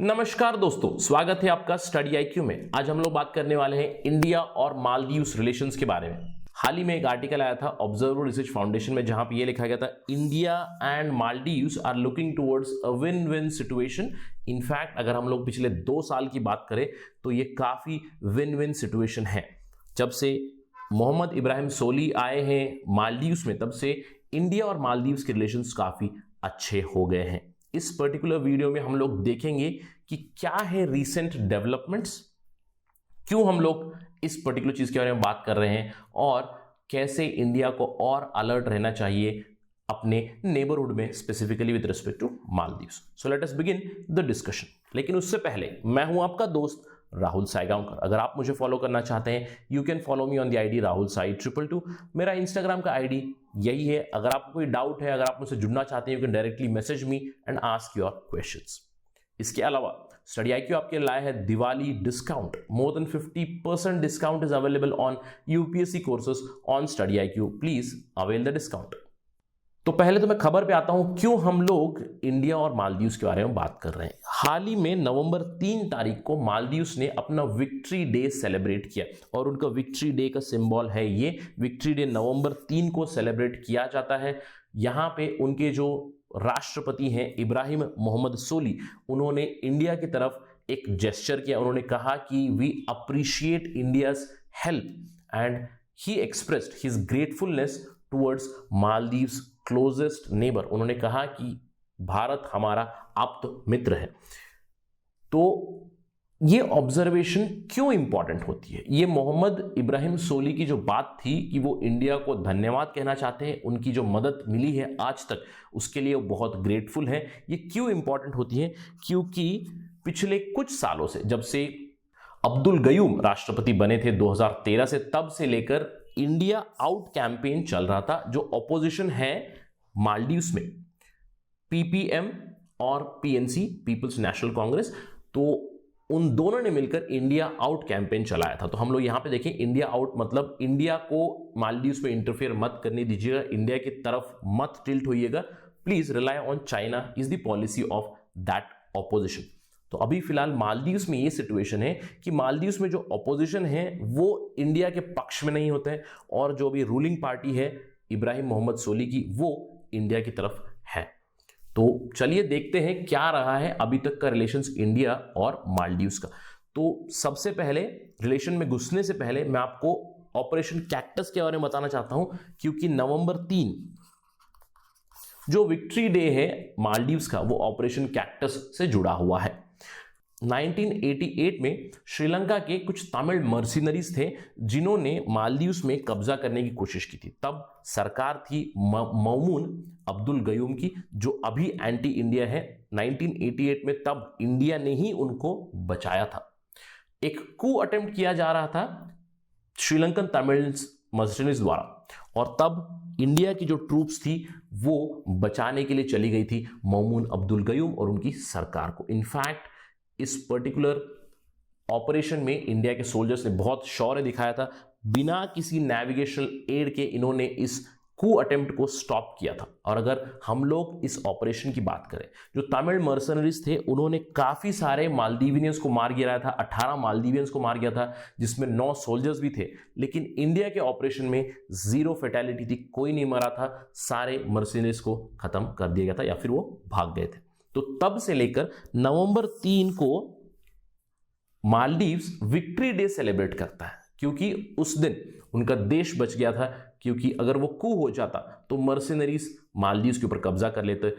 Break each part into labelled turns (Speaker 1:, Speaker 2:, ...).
Speaker 1: नमस्कार दोस्तों, स्वागत है आपका स्टडी आईक्यू में। आज हम लोग बात करने वाले हैं इंडिया और मालदीव्स रिलेशंस के बारे में। हाल ही में एक आर्टिकल आया था ऑब्जर्वर रिसर्च फाउंडेशन में, जहां पे ये लिखा गया था India and Maldives are looking towards a win win situation. In fact अगर हम लोग पिछले 2 साल की बात करें तो ये काफी विन विन सिचुएशन है। जब से मोहम्मद इब्राहिम सोली आए हैं मालदीव्स में, तब से इंडिया और मालदीव्स के रिलेशंस काफी अच्छे हो गए हैं। इस पर्टिकुलर वीडियो में हम लोग देखेंगे कि क्या है रीसेंट डेवलपमेंट्स, क्यों हम लोग इस पर्टिकुलर चीज के बारे में बात कर रहे हैं और कैसे इंडिया को और अलर्ट रहना चाहिए अपने नेबरहुड में, specifically with respect to Maldives. So let us begin the discussion. लेकिन उससे पहले मैं हूं आपका दोस्त राहुल सायगांवकर। अगर आप मुझे फॉलो करना चाहते हैं, you can follow me on the ID Rahul Sai 222। मेरा इंस्टाग्राम का आईडी यही है। अगर आपको कोई डाउट है, अगर आप मुझसे जुड़ना चाहते हैं, you can directly message me and ask your questions. इसके अलावा स्टडी आईक्यू आपके लाए है Diwali discount. More than 50% discount is available on UPSC courses on study IQ. Please avail the discount. तो पहले तो मैं खबर पे आता हूं, क्यों हम लोग इंडिया और मालदीव्स के बारे में बात कर रहे हैं। हाल ही में नवंबर 3 तारीख को मालदीव्स ने अपना विक्ट्री डे सेलिब्रेट किया और उनका विक्ट्री डे का सिंबल है ये। विक्ट्री डे नवंबर 3 को सेलिब्रेट किया जाता है। यहां पे उनके जो राष्ट्रपति हैं इब्राहिम मोहम्मद सोली, उन्होंने इंडिया की तरफ एक जेस्चर किया। उन्होंने कहा कि we appreciate India's help and he expressed his gratefulness towards Maldives closest neighbour. उन्होंने कहा कि भारत हमारा आप्त मित्र है। तो ये ऑब्जर्वेशन क्यों इंपॉर्टेंट होती है? ये मोहम्मद इब्राहिम सोली की जो बात थी कि वो इंडिया को धन्यवाद कहना चाहते हैं, उनकी जो मदद मिली है आज तक उसके लिए वो बहुत ग्रेटफुल है। ये क्यों इंपॉर्टेंट होती है? क्योंकि पिछले कुछ सालों से, जब से अब्दुल गयूम राष्ट्रपति बने थे 2013 से, तब से लेकर इंडिया आउट कैंपेन चल रहा था। जो ऑपोजिशन है मालदीव्स में, पीपीएम और पीएनसी, पीपल्स नेशनल कांग्रेस, तो उन दोनों ने मिलकर इंडिया आउट कैंपेन चलाया था। तो हम लोग यहां पे देखें, इंडिया आउट मतलब इंडिया को मालदीव्स में इंटरफेयर मत करने दीजिएगा, इंडिया की तरफ मत टिल्ट होइएगा, please rely on China is the policy of that opposition. तो अभी फिलहाल मालदीव्स में ये सिचुएशन है कि मालदीव्स में जो ऑपोजिशन है वो इंडिया के पक्ष में नहीं होते हैं, और जो भी रूलिंग पार्टी है इब्राहिम मोहम्मद सोली की, वो इंडिया की तरफ है। तो चलिए देखते हैं क्या रहा है अभी तक का रिलेशंस इंडिया और मालदीव्स का। तो सबसे पहले रिलेशन में घुसने से पहले मैं आपको ऑपरेशन कैक्टस के बारे में बताना चाहता हूं, क्योंकि नवंबर 3 जो विक्ट्री डे है मालदीव्स का, वो ऑपरेशन कैक्टस से जुड़ा हुआ है। 1988 में श्रीलंका के कुछ तमिल मर्सिनरीज थे जिन्होंने मालदीव्स में कब्जा करने की कोशिश की थी। तब सरकार थी मौमून अब्दुल गयूम की, जो अभी एंटी इंडिया है। 1988 में तब इंडिया ने ही उनको बचाया था। एक कू अटेम्प्ट किया जा रहा था श्रीलंकन तमिल मर्सिनरीज द्वारा, और तब इंडिया की जो ट्रूप्स थी वो बचाने के लिए चली गई थी मौमून अब्दुल गयूम और उनकी सरकार को। इनफैक्ट इस पर्टिकुलर ऑपरेशन में इंडिया के सोल्जर्स ने बहुत शौर्य दिखाया था। बिना किसी नेविगेशनल एड के इन्होंने इस कू अटेम्प्ट को स्टॉप किया था। और अगर हम लोग इस ऑपरेशन की बात करें, जो तमिल मर्सनरीज थे उन्होंने काफी सारे मालदीवियंस को मार गिराया था। 18 मालदीवियंस को मार गया था, जिसमें 9 सोल्जर्स भी थे। लेकिन इंडिया के ऑपरेशन में 0 फैटेलिटी थी, कोई नहीं मरा था। सारे मर्सनरीज को खत्म कर दिया गया था या फिर वो भाग गए थे। तो तब से लेकर नवंबर 3 को मालदीव्स विक्ट्री डे सेलिब्रेट करता है, क्योंकि उस दिन उनका देश बच गया था। क्योंकि अगर वो कू हो जाता तो मर्सिनरीज मालदीव्स के ऊपर कब्जा कर लेते,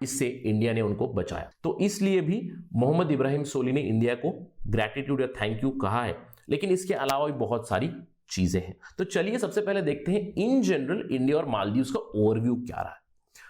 Speaker 1: इससे इंडिया ने उनको बचाया। तो इसलिए भी मोहम्मद इब्राहिम सोली ने इंडिया को ग्रैटिट्यूड या थैंक यू कहा है। लेकिन इसके अलावा भी बहुत सारी चीजें हैं। तो चलिए सबसे पहले देखते हैं इन जनरल इंडिया और मालदीव्स का ओवरव्यू क्या रहा है।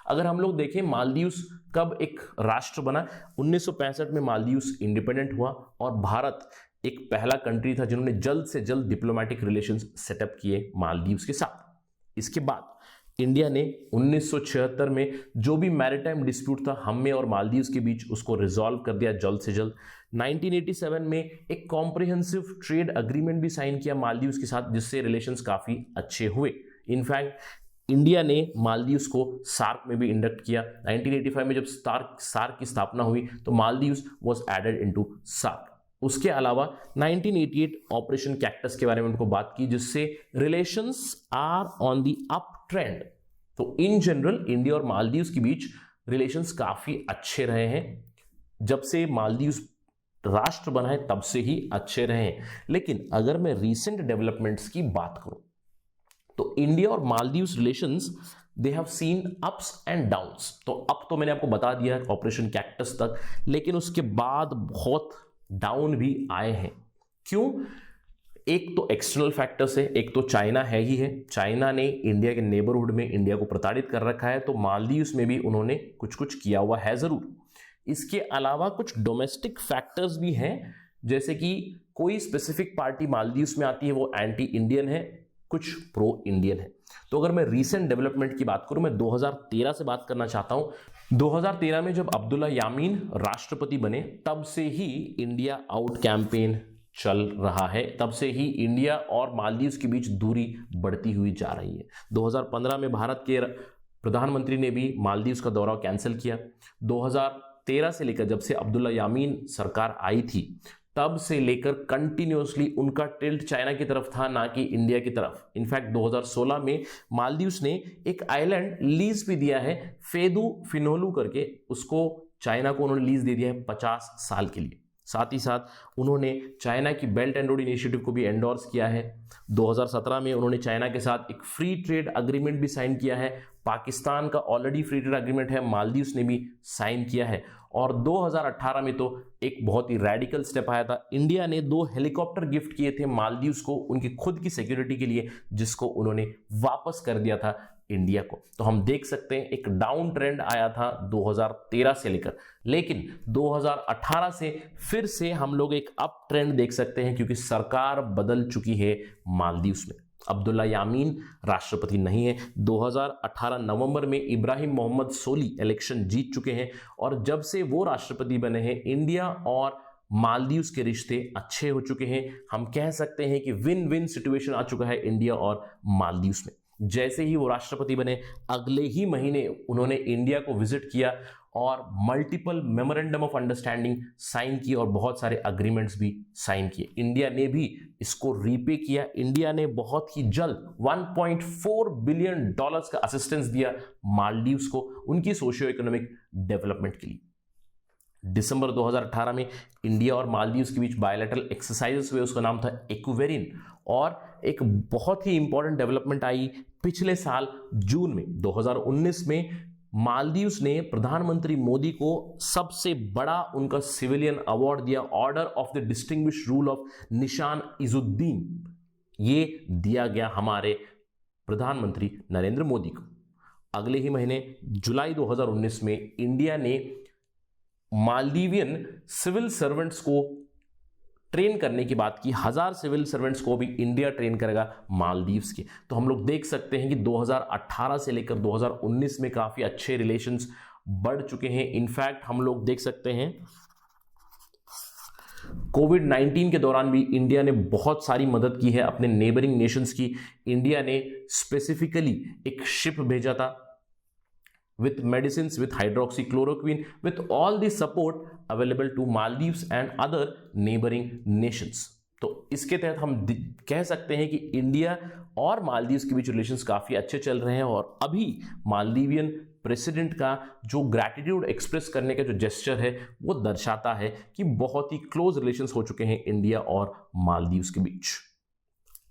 Speaker 1: अगर हम लोग देखें मालदीव्स कब एक राष्ट्र बना, 1965 में मालदीव्स इंडिपेंडेंट हुआ, और भारत एक पहला कंट्री था जिन्होंने जल्द से जल्द डिप्लोमेटिक रिलेशंस सेटअप किए मालदीव्स के साथ। इसके बाद इंडिया ने 1976 में जो भी मैरिटाइम डिस्प्यूट था हम में और मालदीव्स के बीच, उसको रिजॉल्व कर दिया जल्द से जल्द। 1987 में एक कॉम्प्रिहेंसिव ट्रेड अग्रीमेंट भी साइन किया मालदीव्स के साथ, जिससे रिलेशंस काफी अच्छे हुए। इनफैक्ट इंडिया ने मालदीव्स को सार्क में भी इंडक्ट किया। 1985 में जब सार्क की स्थापना हुई तो Maldives was added into SAARC. उसके अलावा 1988 ऑपरेशन कैक्टस के बारे में उनको बात की, जिससे relations are on the up trend. तो इन जनरल इंडिया और मालदीव्स के बीच रिलेशंस काफी अच्छे रहे हैं। जब से मालदीव्स राष्ट्र बना है तब से ही अच्छे रहे हैं। लेकिन अगर मैं रीसेंट डेवलपमेंट्स की बात करूं तो इंडिया और Maldives relations they have seen ups and downs. तो अब तो मैंने आपको बता दिया ऑपरेशन कैक्टस तक, लेकिन उसके बाद बहुत डाउन भी आए हैं। क्यों? एक तो एक्सटर्नल फैक्टर्स है, एक तो चाइना है ही है। चाइना ने इंडिया के नेबरहुड में इंडिया को प्रताड़ित कर रखा है, तो मालदीव्स में भी उन्होंने कुछ कुछ किया हुआ है जरूर। इसके अलावा कुछ डोमेस्टिक फैक्टर्स भी हैं, जैसे कि कोई स्पेसिफिक पार्टी मालदीव्स में आती है वो एंटी इंडियन है, कुछ प्रो इंडियन है। तो अगर मैं रीसेंट डेवलपमेंट की बात करूं, मैं 2013 से बात करना चाहता हूं। 2013 में जब अब्दुल्ला यामीन राष्ट्रपति बने तब से ही इंडिया आउट कैंपेन चल रहा है, तब से ही इंडिया और मालदीव्स के बीच दूरी बढ़ती हुई जा रही है। 2015 में भारत के प्रधानमंत्री ने भी मालदीव्स का दौरा कैंसिल किया। 2013 से लेकर जब से अब्दुल्ला यामीन सरकार आई थी तब से लेकर कंटिन्यूअसली उनका टिल्ट चाइना की तरफ था, ना कि इंडिया की तरफ। इनफैक्ट 2016 में मालदीव्स ने एक आइलैंड लीज भी दिया है, फेदू फिनोलू करके, उसको चाइना को उन्होंने लीज दे दिया है 50 साल के लिए। साथ ही साथ उन्होंने चाइना की बेल्ट एंड रोड इनिशिएटिव को भी एंडोर्स किया है। 2017 में उन्होंने चाइना के साथ एक फ्री ट्रेड अग्रीमेंट भी साइन किया है। पाकिस्तान का ऑलरेडी फ्री ट्रेड अग्रीमेंट है, मालदीव्स ने भी साइन किया है। और 2018 में तो एक बहुत ही रेडिकल स्टेप आया था, इंडिया ने 2 हेलीकॉप्टर गिफ्ट किए थे मालदीव्स को उनकी खुद की सिक्योरिटी के लिए, जिसको उन्होंने वापस कर दिया था इंडिया को। तो हम देख सकते हैं एक डाउन ट्रेंड आया था 2013 से लेकर, लेकिन 2018 से फिर से हम लोग एक अप ट्रेंड देख सकते हैं, क्योंकि सरकार बदल चुकी है मालदीव्स में। अब्दुल्ला यामीन राष्ट्रपति नहीं है। 2018 नवंबर में इब्राहिम मोहम्मद सोली इलेक्शन जीत चुके हैं, और जब से वो राष्ट्रपति बने हैं इंडिया और मालदीव्स के रिश्ते अच्छे हो चुके हैं। हम कह सकते हैं कि विन विन सिचुएशन आ चुका है इंडिया और मालदीव्स में। जैसे ही वो राष्ट्रपति बने अगले ही महीने उन्होंने इंडिया को विजिट किया और multiple memorandum of understanding sign किए और बहुत सारे अग्रीमेंट्स भी साइन किए। इंडिया ने भी इसको रीपे किया। इंडिया ने बहुत ही जल्द $1.4 बिलियन का असिस्टेंस दिया मालदीव्स को उनकी सोशियो इकोनॉमिक डेवलपमेंट के लिए। दिसंबर 2018 में इंडिया और मालदीव्स के बीच बायलैटरल एक्सरसाइजेस हुए, उसका नाम था एक्वेरिन। और एक बहुत ही इंपॉर्टेंट डेवलपमेंट आई पिछले साल जून में 2019 में मालदीव्स ने प्रधानमंत्री मोदी को सबसे बड़ा उनका सिविलियन अवार्ड दिया, order of the distinguished rule of निशान इजुद्दीन। ये दिया गया हमारे प्रधानमंत्री नरेंद्र मोदी को। अगले ही महीने जुलाई 2019 में इंडिया ने मालदीवियन सिविल सर्वेंट्स को ट्रेन करने की बात की। 1000 सिविल सर्वेंट्स को भी इंडिया ट्रेन करेगा मालदीव्स के। तो हम लोग देख सकते हैं कि 2018 से लेकर 2019 में काफी अच्छे रिलेशंस बढ़ चुके हैं। इनफैक्ट हम लोग देख सकते हैं कोविड-19 के दौरान भी इंडिया ने बहुत सारी मदद की है अपने नेबरिंग नेशंस की। इंडिया ने स्पेसिफिकली एक शिप भेजा था with medicines, with hydroxychloroquine, with all the support available to Maldives and other neighboring nations। तो इसके तहत हम कह सकते हैं कि इंडिया और मालदीव्स के बीच रिलेशंस काफी अच्छे चल रहे हैं। और अभी मालदीवियन प्रेसिडेंट का जो ग्रैटिट्यूड एक्सप्रेस करने का जो जेस्चर है वो दर्शाता है कि बहुत ही क्लोज रिलेशंस हो चुके हैं इंडिया और मालदीव्स के बीच।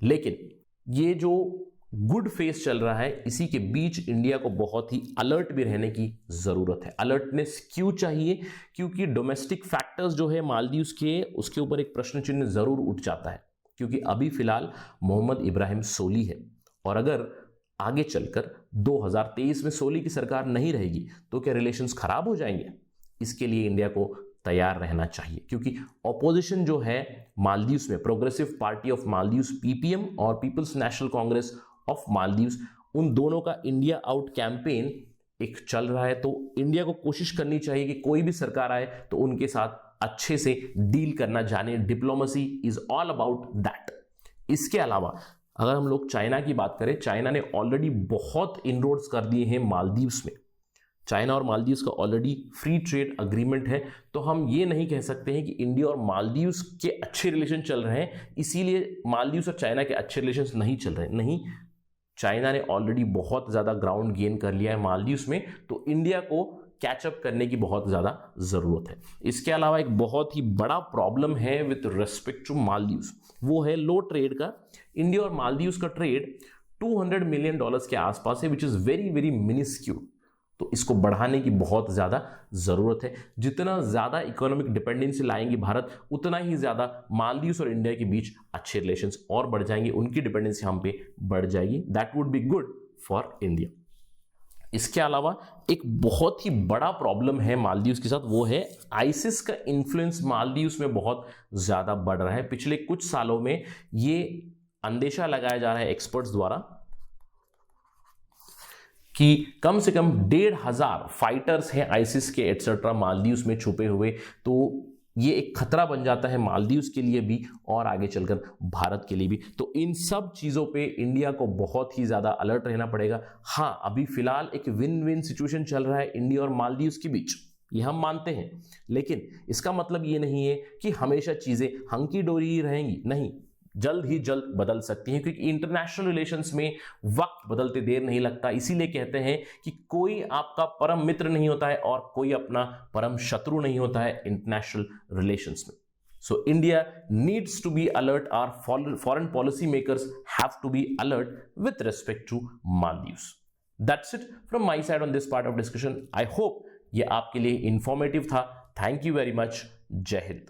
Speaker 1: लेकिन ये जो गुड फेस चल रहा है, इसी के बीच इंडिया को बहुत ही अलर्ट भी रहने की जरूरत है। अलर्टनेस क्यों चाहिए? क्योंकि डोमेस्टिक फैक्टर्स जो है मालदीव्स के, उसके ऊपर एक प्रश्न चिन्ह जरूर उठ जाता है। क्योंकि अभी फिलहाल मोहम्मद इब्राहिम सोली है, और अगर आगे चलकर 2023 में सोली की सरकार नहीं रहेगी तो क्या रिलेशंस खराब हो जाएंगे? इसके लिए इंडिया को तैयार रहना चाहिए, क्योंकि ऑपोजिशन जो है मालदीव्स में, Progressive Party of Maldives PPM और People's National Congress of Maldives, उन दोनों का इंडिया आउट कैंपेन एक चल रहा है। तो इंडिया को कोशिश करनी चाहिए कि कोई भी सरकार आए तो उनके साथ अच्छे से डील करना जाने। Diplomacy is all about that. इसके अलावा अगर हम लोग चाइना की बात करें, चाइना ने ऑलरेडी बहुत इनरोड्स कर दिए हैं मालदीव्स में। चाइना और मालदीव्स का ऑलरेडी फ्री ट्रेड अग्रीमेंट है, तो हम ये नहीं कह सकते हैं कि इंडिया और मालदीव्स के अच्छे रिलेशन चल रहे हैं इसीलिए मालदीव्स और चाइना के अच्छे रिलेशंस नहीं चल रहे। नहीं, चाइना ने ऑलरेडी बहुत ज़्यादा ग्राउंड गेन कर लिया है मालदीव्स में, तो इंडिया को कैचअप करने की बहुत ज़्यादा ज़रूरत है। इसके अलावा एक बहुत ही बड़ा प्रॉब्लम है विथ रेस्पेक्ट टू मालदीव्स, वो है लो ट्रेड का। इंडिया और मालदीव्स का ट्रेड $200 मिलियन के आसपास है, which is very very minuscule. तो इसको बढ़ाने की बहुत ज़्यादा ज़रूरत है। जितना ज़्यादा इकोनॉमिक डिपेंडेंसी लाएंगे भारत, उतना ही ज़्यादा मालदीव्स और इंडिया के बीच अच्छे रिलेशंस और बढ़ जाएंगे, उनकी डिपेंडेंसी हम पे बढ़ जाएगी। That would be good for India. इसके अलावा एक बहुत ही बड़ा प्रॉब्लम है मालदीव्स के साथ, वो है आईसिस का इन्फ्लुएंस मालदीव्स में बहुत ज़्यादा बढ़ रहा है। पिछले कुछ सालों में ये अंदेशा लगाया जा रहा है एक्सपर्ट्स द्वारा कि कम से कम 1,500 फाइटर्स हैं आईसिस के एटसेट्रा मालदीव्स में छुपे हुए। तो ये एक खतरा बन जाता है मालदीव्स के लिए भी और आगे चलकर भारत के लिए भी। तो इन सब चीज़ों पे इंडिया को बहुत ही ज़्यादा अलर्ट रहना पड़ेगा। हाँ, अभी फिलहाल एक विन विन सिचुएशन चल रहा है इंडिया और मालदीव्स के बीच, ये हम मानते हैं, लेकिन इसका मतलब ये नहीं है कि हमेशा चीज़ें हंकी डोरी ही रहेंगी। नहीं, जल्द ही जल्द बदल सकती हैं, क्योंकि इंटरनेशनल रिलेशंस में वक्त बदलते देर नहीं लगता। इसीलिए कहते हैं कि कोई आपका परम मित्र नहीं होता है और कोई अपना परम शत्रु नहीं होता है इंटरनेशनल रिलेशंस में। So India needs to be alert, our foreign policy makers have to be alert with respect to Maldives. That's it from my side on this part of discussion. I hope ये आपके लिए informative था। Thank you very much. जय हिंद।